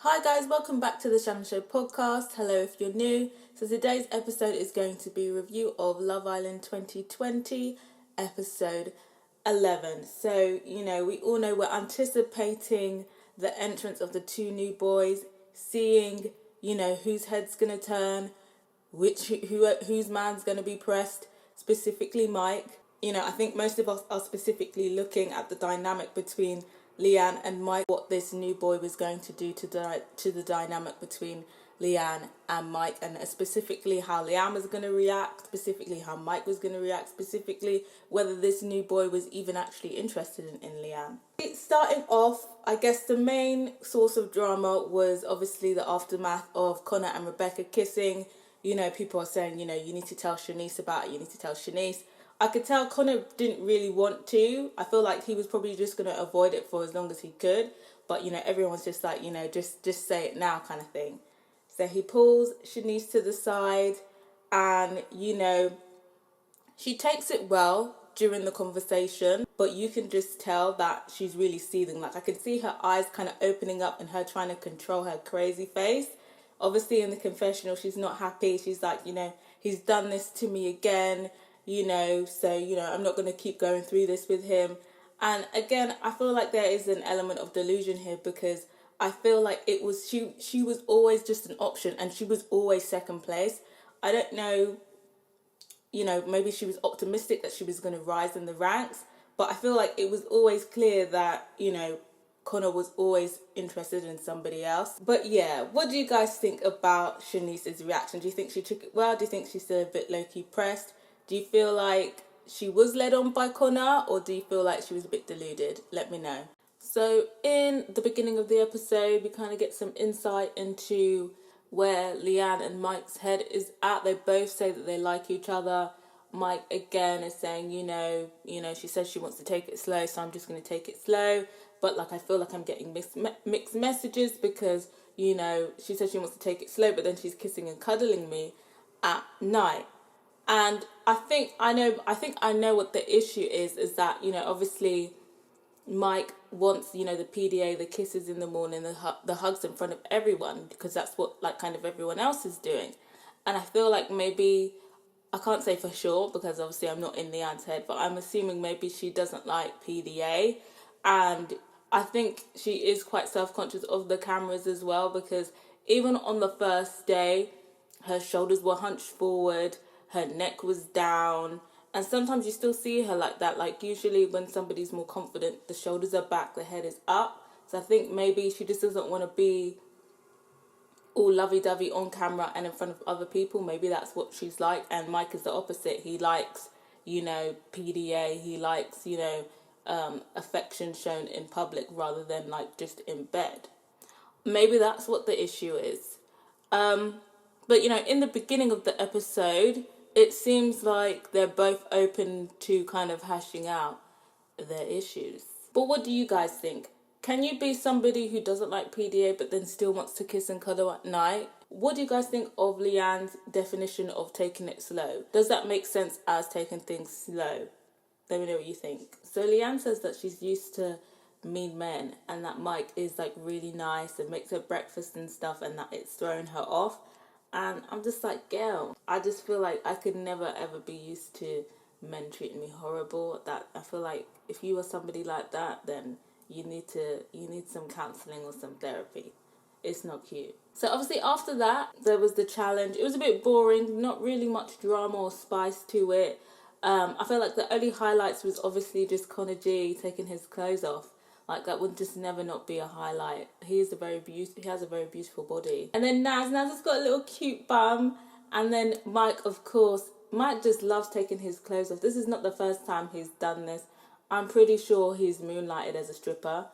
Hi guys, welcome back to the Shannon Show podcast. Hello if you're new. So today's episode is going to be a review of Love Island 2020, episode 11. So, we all know we're anticipating the entrance of the two new boys, seeing, whose head's going to turn, whose man's going to be pressed, specifically Mike. I think most of us are specifically looking at the dynamic between Leanne and Mike, what this new boy was going to do to the dynamic between Leanne and Mike, and specifically how Leanne was going to react, specifically how Mike was going to react, specifically whether this new boy was even actually interested in Leanne. Starting off, I guess the main source of drama was obviously the aftermath of Connor and Rebecca kissing. People are saying, you need to tell Shanice about it, you need to tell Shanice. I could tell Connor didn't really want to. I feel like he was probably just going to avoid it for as long as he could. But, everyone's just like, just say it now kind of thing. So he pulls Shanice to the side and, she takes it well during the conversation. But you can just tell that she's really seething. Like, I can see her eyes kind of opening up and her trying to control her crazy face. Obviously, in the confessional, she's not happy. She's like, he's done this to me again. I'm not going to keep going through this with him. And again, I feel like there is an element of delusion here because I feel like it was she was always just an option and she was always second place. I don't know, maybe she was optimistic that she was going to rise in the ranks, but I feel like it was always clear that, Connor was always interested in somebody else. But yeah, what do you guys think about Shanice's reaction? Do you think she took it well? Do you think she's still a bit low-key pressed? Do you feel like she was led on by Connor, or do you feel like she was a bit deluded? Let me know. So in the beginning of the episode, we kind of get some insight into where Leanne and Mike's head is at. They both say that they like each other. Mike again is saying, she says she wants to take it slow, so I'm just going to take it slow. But I feel like I'm getting mixed messages because, she says she wants to take it slow, but then she's kissing and cuddling me at night. And I think I know what the issue is that, obviously Mike wants, the PDA, the kisses in the morning, the hugs in front of everyone, because that's what kind of everyone else is doing. And I feel like maybe, I can't say for sure because obviously I'm not in Leanne's head, but I'm assuming maybe she doesn't like PDA. And I think she is quite self-conscious of the cameras as well, because even on the first day, her shoulders were hunched forward, her neck was down, and sometimes you still see her like that. Like usually when somebody's more confident, the shoulders are back, the head is up. So I think maybe she just doesn't want to be all lovey-dovey on camera and in front of other people. Maybe that's what she's like. And Mike is the opposite. He likes, PDA. He likes, affection shown in public rather than just in bed. Maybe that's what the issue is. But, in the beginning of the episode, it seems like they're both open to kind of hashing out their issues. But what do you guys think? Can you be somebody who doesn't like PDA but then still wants to kiss and cuddle at night? What do you guys think of Leanne's definition of taking it slow? Does that make sense as taking things slow? Let me know what you think. So Leanne says that she's used to mean men and that Mike is really nice and makes her breakfast and stuff and that it's thrown her off. And I'm just like, girl, I just feel like I could never ever be used to men treating me horrible. That I feel like if you were somebody like that, then you need some counselling or some therapy. It's not cute. So obviously after that, there was the challenge. It was a bit boring, not really much drama or spice to it. I feel like the only highlights was obviously just Connor G taking his clothes off. That would just never not be a highlight. He has a very beautiful body. And then Naz has got a little cute bum. And then Mike, of course, Mike just loves taking his clothes off. This is not the first time he's done this. I'm pretty sure he's moonlighted as a stripper.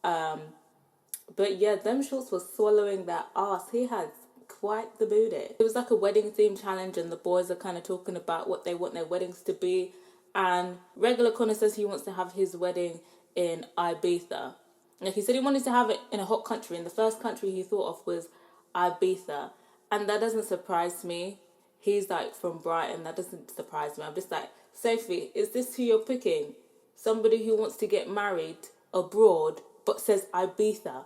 But yeah, them shorts were swallowing that ass. He had quite the booty. It was like a wedding theme challenge and the boys are kind of talking about what they want their weddings to be. And regular Connor says he wants to have his wedding in Ibiza. He said he wanted to have it in a hot country, and the first country he thought of was Ibiza. And that doesn't surprise me. He's from Brighton. That doesn't surprise me. I'm just like, Sophie, is this who you're picking? Somebody who wants to get married abroad but says Ibiza?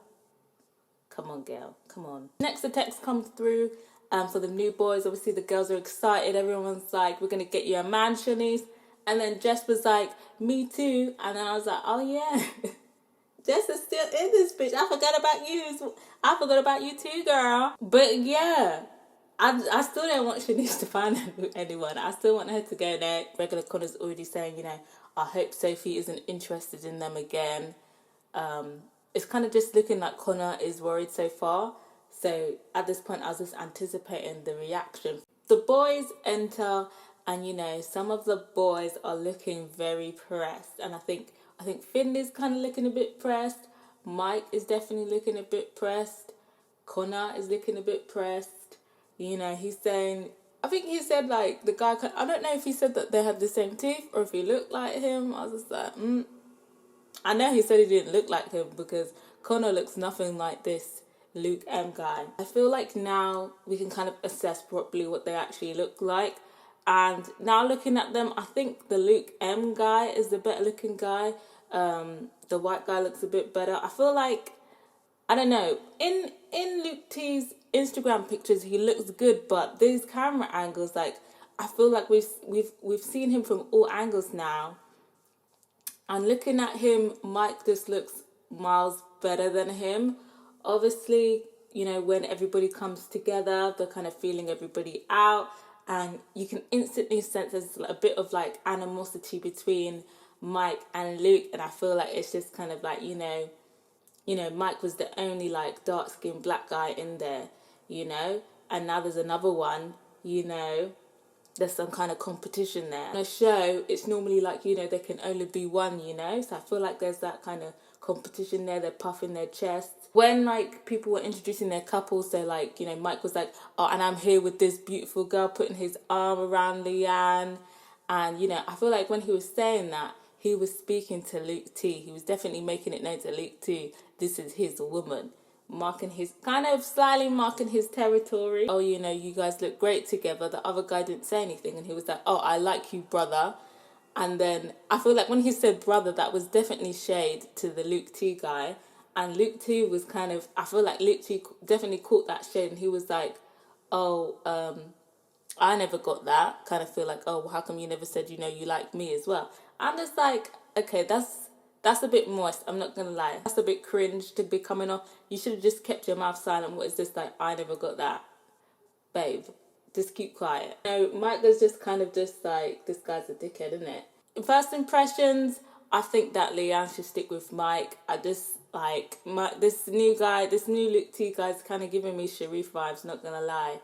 Come on, girl. Come on. Next, the text comes through for the new boys. Obviously, the girls are excited. Everyone's like, we're going to get you a man, Shanice. And then Jess was like, me too. And then I was like, oh, yeah. Jess is still in this bitch. I forgot about you. I forgot about you too, girl. But yeah, I still don't want Shanice to find anyone. I still want her to go there. Regular Connor's already saying, you know, I hope Sophie isn't interested in them again. It's kind of just looking like Connor is worried so far. So at this point, I was just anticipating the reaction. The boys enter, and you know, some of the boys are looking very pressed, and I think Finley's kind of looking a bit pressed. Mike is definitely looking a bit pressed. Connor is looking a bit pressed. You know, he's saying, I think he said like the guy. I don't know if he said that they had the same teeth or if he looked like him. I was just like, I know he said he didn't look like him because Connor looks nothing like this Luke M guy. I feel like now we can kind of assess properly what they actually look like. And now looking at them, I think the Luke M guy is the better looking guy. The white guy looks a bit better. I feel like, I don't know, in Luke T's Instagram pictures he looks good, but these camera angles, like, I feel like we've seen him from all angles now. And looking at him, Mike just looks miles better than him. Obviously, you know, when everybody comes together, they're kind of feeling everybody out. And you can instantly sense there's a bit of like animosity between Mike and Luke. And I feel like it's just kind of like, you know, Mike was the only like dark-skinned black guy in there, you know. And now there's another one, you know. There's some kind of competition there. On a show, it's normally like, you know, there can only be one, you know. So I feel like there's that kind of competition there. They're puffing their chests. When, like, people were introducing their couples, so, like, you know, Mike was like, oh, and I'm here with this beautiful girl, putting his arm around Leanne. And, you know, I feel like when he was saying that, he was speaking to Luke T. He was definitely making it known to Luke T. This is his woman. Slyly marking his territory. Oh, you know, you guys look great together. The other guy didn't say anything, and he was like, oh, I like you, brother. And then I feel like when he said brother, that was definitely shade to the Luke T guy. And Luke T was kind of, I feel like Luke T definitely caught that shade, and he was like, oh, I never got that. Kind of feel like, oh, well, how come you never said, you know, you like me as well? I'm just like, okay, that's a bit moist, I'm not gonna lie. That's a bit cringe to be coming off. You should have just kept your mouth silent. What is this like? I never got that. Babe, just keep quiet. You know, Mike was just kind of just like, this guy's a dickhead, isn't it? First impressions, I think that Leanne should stick with Mike. I just like, this new Luke T guy's kind of giving me Sharif vibes, not gonna lie.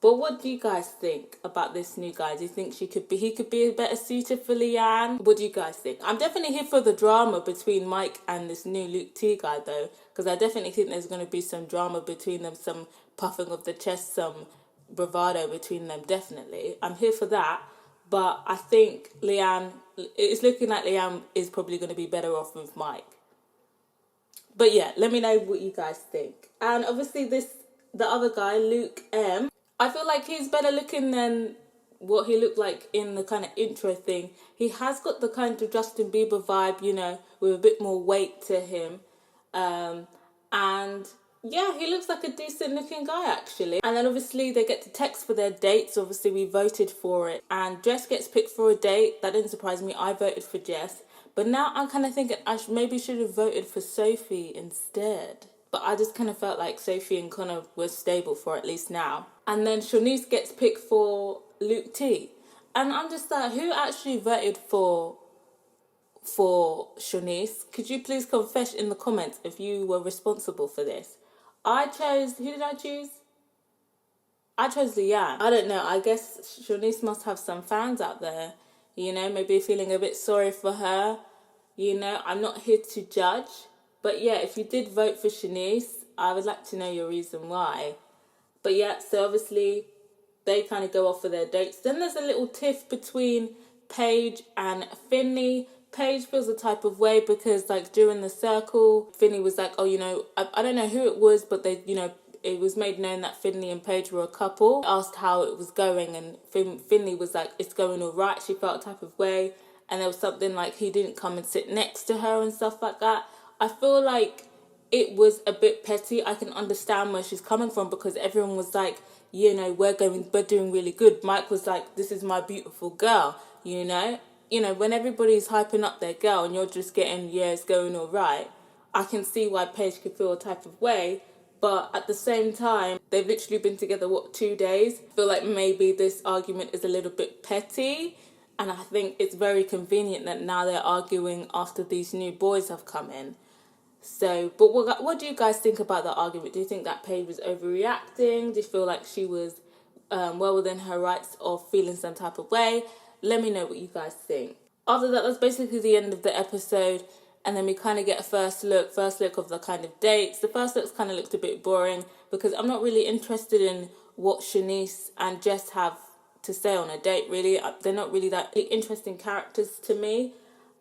But what do you guys think about this new guy? Do you think he could be a better suitor for Leanne? What do you guys think? I'm definitely here for the drama between Mike and this new Luke T guy though, because I definitely think there's going to be some drama between them, some puffing of the chest, some bravado between them, definitely. I'm here for that. But I think it's looking like Leanne is probably going to be better off with Mike. But yeah, let me know what you guys think. And obviously the other guy, Luke M, I feel like he's better looking than what he looked like in the kind of intro thing. He has got the kind of Justin Bieber vibe, you know, with a bit more weight to him. And yeah, he looks like a decent looking guy actually. And then obviously they get to text for their dates. Obviously we voted for it. And Jess gets picked for a date. That didn't surprise me. I voted for Jess. But now I'm kind of thinking I maybe should have voted for Sophie instead. But I just kind of felt like Sophie and Connor were stable for at least now. And then Shanice gets picked for Luke T. And I'm just like, who actually voted for Shanice? Could you please confess in the comments if you were responsible for this? Who did I choose? I chose Leanne. I don't know, I guess Shanice must have some fans out there. You know, maybe feeling a bit sorry for her. You know, I'm not here to judge. But yeah, if you did vote for Shanice, I would like to know your reason why. But yeah, so obviously they kind of go off for their dates. Then there's a little tiff between Paige and Finley. Paige feels a type of way because like during the circle, Finley was like, oh, you know, I don't know who it was, but they, you know, it was made known that Finley and Paige were a couple. Asked how it was going and Finley was like, it's going all right. She felt a type of way. And there was something like he didn't come and sit next to her and stuff like that. I feel like it was a bit petty. I can understand where she's coming from, because everyone was like, we're doing really good. Mike was like, this is my beautiful girl, when everybody's hyping up their girl and you're just getting, yeah, it's going all right, I can see why Paige could feel a type of way. But at the same time, they've literally been together, 2 days? I feel like maybe this argument is a little bit petty. And I think it's very convenient that now they're arguing after these new boys have come in. So, but what do you guys think about that argument? Do you think that Paige was overreacting? Do you feel like she was well within her rights of feeling some type of way? Let me know what you guys think. After that, that's basically the end of the episode. And then we kind of get a first look of the kind of dates. The first looks kind of looked a bit boring, because I'm not really interested in what Shanice and Jess have to say on a date, really. They're not really that interesting characters to me.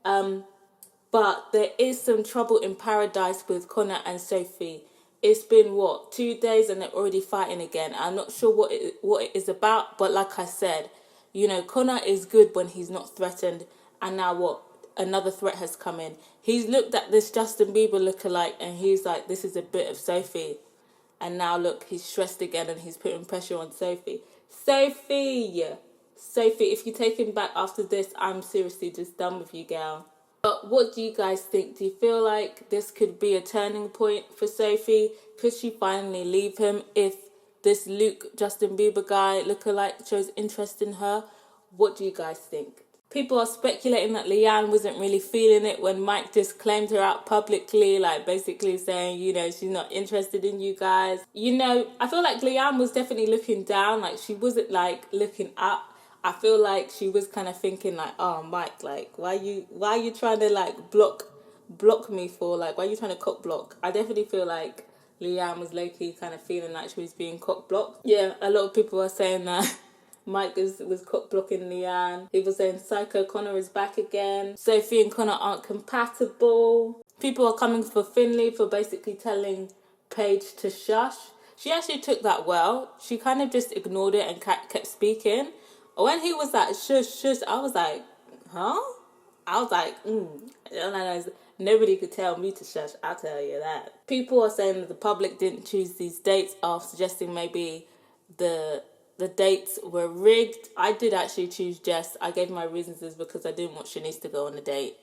But there is some trouble in paradise with Connor and Sophie. It's been, 2 days and they're already fighting again. I'm not sure what it is about, but like I said, Connor is good when he's not threatened. And now another threat has come in. He's looked at this Justin Bieber lookalike and he's like, this is a bit of Sophie. And now look, he's stressed again and he's putting pressure on Sophie. Sophie, if you take him back after this, I'm seriously just done with you, girl. But what do you guys think? Do you feel like this could be a turning point for Sophie? Could she finally leave him if this Luke Justin Bieber guy lookalike shows interest in her? What do you guys think? People are speculating that Leanne wasn't really feeling it when Mike just claimed her out publicly, like basically saying, she's not interested in you guys. I feel like Leanne was definitely looking down, like she wasn't like looking up. I feel like she was kind of thinking like, oh, Mike, like, why are you trying to like block me for, like, why are you trying to cock block? I definitely feel like Leanne was low-key kind of feeling like she was being cock blocked. Yeah, a lot of people are saying that Mike was cock blocking Leanne. People saying Psycho Connor is back again. Sophie and Connor aren't compatible. People are coming for Finley for basically telling Paige to shush. She actually took that well. She kind of just ignored it and kept speaking. When he was like, shush, shush, I was like, huh? I was like, nobody could tell me to shush, I'll tell you that. People are saying that the public didn't choose these dates, are suggesting maybe the dates were rigged. I did actually choose Jess. I gave my reasons is because I didn't want Shanice to go on a date.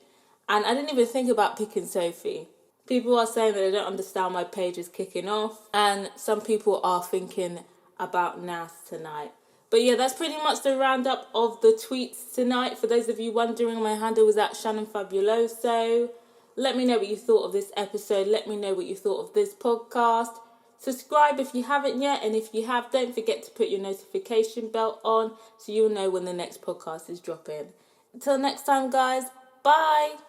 And I didn't even think about picking Sophie. People are saying that they don't understand why Paige is kicking off. And some people are thinking about Nas tonight. But yeah, that's pretty much the roundup of the tweets tonight. For those of you wondering, my handle was at shannonbafundilaenquiries. Let me know what you thought of this episode. Let me know what you thought of this podcast. Subscribe if you haven't yet. And if you have, don't forget to put your notification bell on so you'll know when the next podcast is dropping. Until next time, guys. Bye.